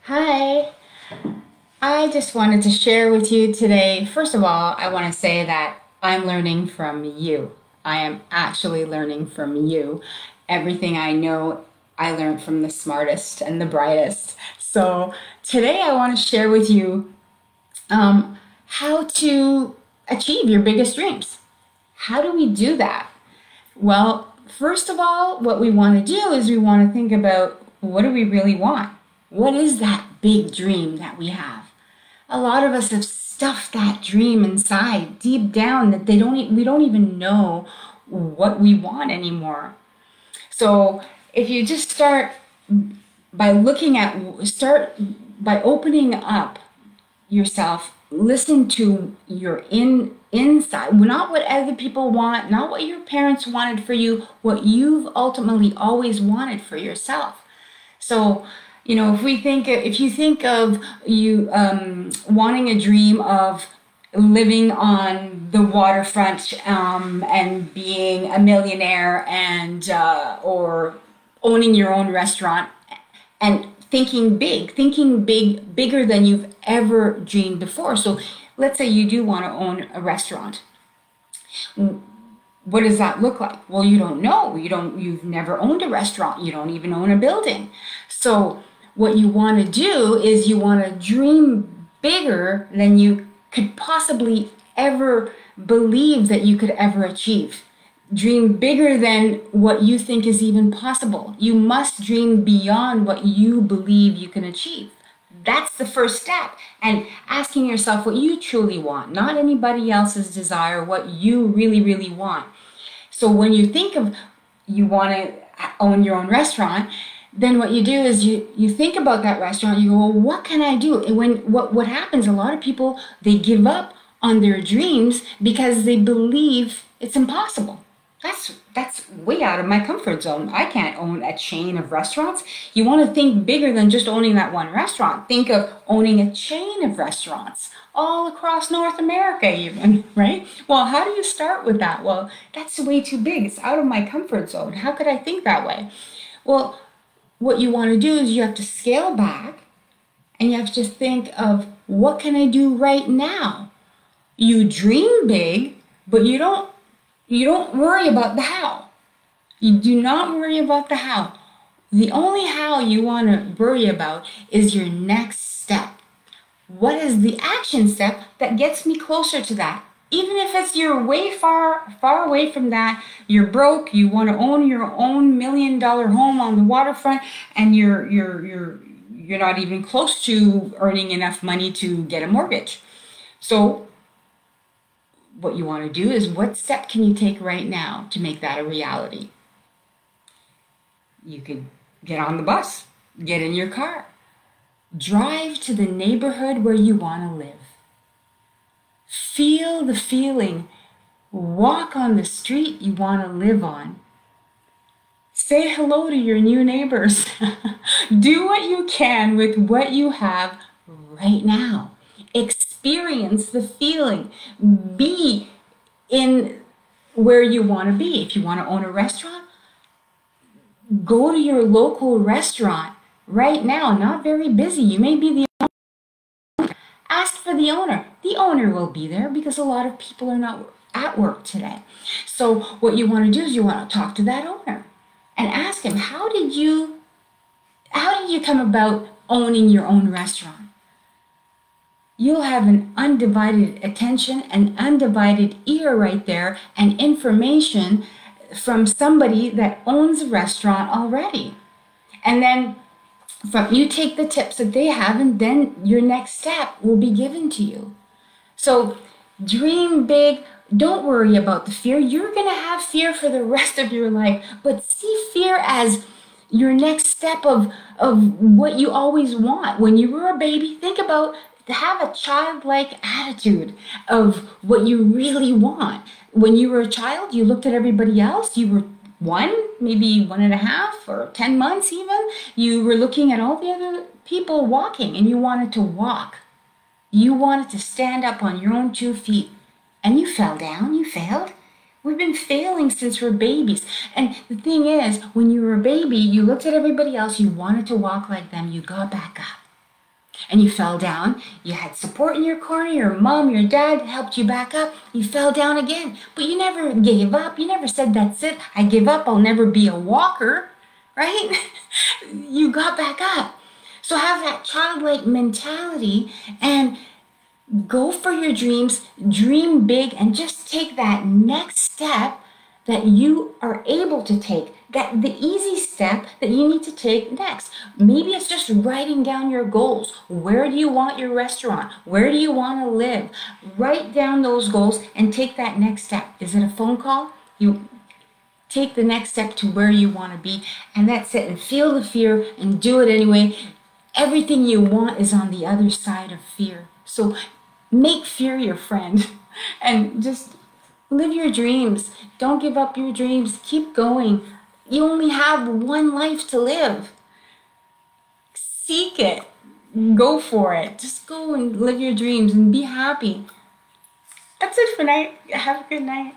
Hi, I just wanted to share with you today. First of all, I want to say that I'm learning from you. I am actually learning from you. Everything I know, I learned from the smartest and the brightest. So today I want to share with you how to achieve your biggest dreams. How do we do that? Well, first of all, what we want to do is we want to think about what do we really want? What is that big dream that we have? A lot of us have stuffed that dream inside deep down that we don't even know what we want anymore. So if you just start by opening up yourself, listen to your inside, not what other people want, not what your parents wanted for you, what you've ultimately always wanted for yourself. So, if you think of you wanting a dream of living on the waterfront and being a millionaire and or owning your own restaurant and thinking bigger than you've ever dreamed before. So, let's say you do want to own a restaurant. What does that look like? Well, you don't know. You've never owned a restaurant. You don't even own a building. So what you want to do is you want to dream bigger than you could possibly ever believe that you could ever achieve. Dream bigger than what you think is even possible. You must dream beyond what you believe you can achieve. That's the first step. And asking yourself what you truly want, not anybody else's desire, what you really, really want. So when you think of you want to own your own restaurant, then what you do is you think about that restaurant, you go, well, what can I do? And what happens, a lot of people, they give up on their dreams because they believe it's impossible. That's way out of my comfort zone. I can't own a chain of restaurants. You want to think bigger than just owning that one restaurant. Think of owning a chain of restaurants all across North America even, right? Well, how do you start with that? Well, that's way too big. It's out of my comfort zone. How could I think that way? Well, what you want to do is you have to scale back and you have to think of what can I do right now? You dream big, but you don't worry about the how. You do not worry about the how. The only how you want to worry about is your next step. What is the action step that gets me closer to that? Even if it's you're way far away from that, you're broke, you want to own your own $1 million home on the waterfront, and you're not even close to earning enough money to get a mortgage. So what you want to do is what step can you take right now to make that a reality? You could get on the bus, get in your car, drive to the neighborhood where you want to live. Feel the feeling. Walk on the street you want to live on. Say hello to your new neighbors. Do what you can with what you have right now. Experience the feeling. Be in where you want to be. If you want to own a restaurant, go to your local restaurant right now. Not very busy. You may be the owner. Ask for the owner. The owner will be there because a lot of people are not at work today. So what you want to do is you want to talk to that owner and ask him, how did you come about owning your own restaurant? You'll have an undivided attention, an undivided ear right there, and information from somebody that owns a restaurant already. And then you take the tips that they have, and then your next step will be given to you. So dream big. Don't worry about the fear. You're going to have fear for the rest of your life, but see fear as your next step of what you always want. When you were a baby, think about to have a childlike attitude of what you really want. When you were a child, you looked at everybody else. You were one, maybe 1.5 or 10 months even. You were looking at all the other people walking and you wanted to walk. You wanted to stand up on your own 2 feet. And you fell down, you failed. We've been failing since we're babies. And the thing is, when you were a baby, you looked at everybody else, you wanted to walk like them, you got back up. and you fell down. You had support in your corner. Your mom, your dad helped you back up. You fell down again, but you never gave up. You never said, that's it, I give up, I'll never be a walker, right? You got back up. So have that childlike mentality and go for your dreams, dream big, and just take that next step that you are able to take, that the easy step that you need to take next. Maybe it's just writing down your goals. Where do you want your restaurant? Where do you want to live? Write down those goals and take that next step. Is it a phone call? You take the next step to where you want to be, and that's it. And feel the fear and do it anyway. Everything you want is on the other side of fear. So make fear your friend and just live your dreams. Don't give up your dreams. Keep going. You only have one life to live. Seek it. Go for it. Just go and live your dreams and be happy. That's it for tonight. Have a good night.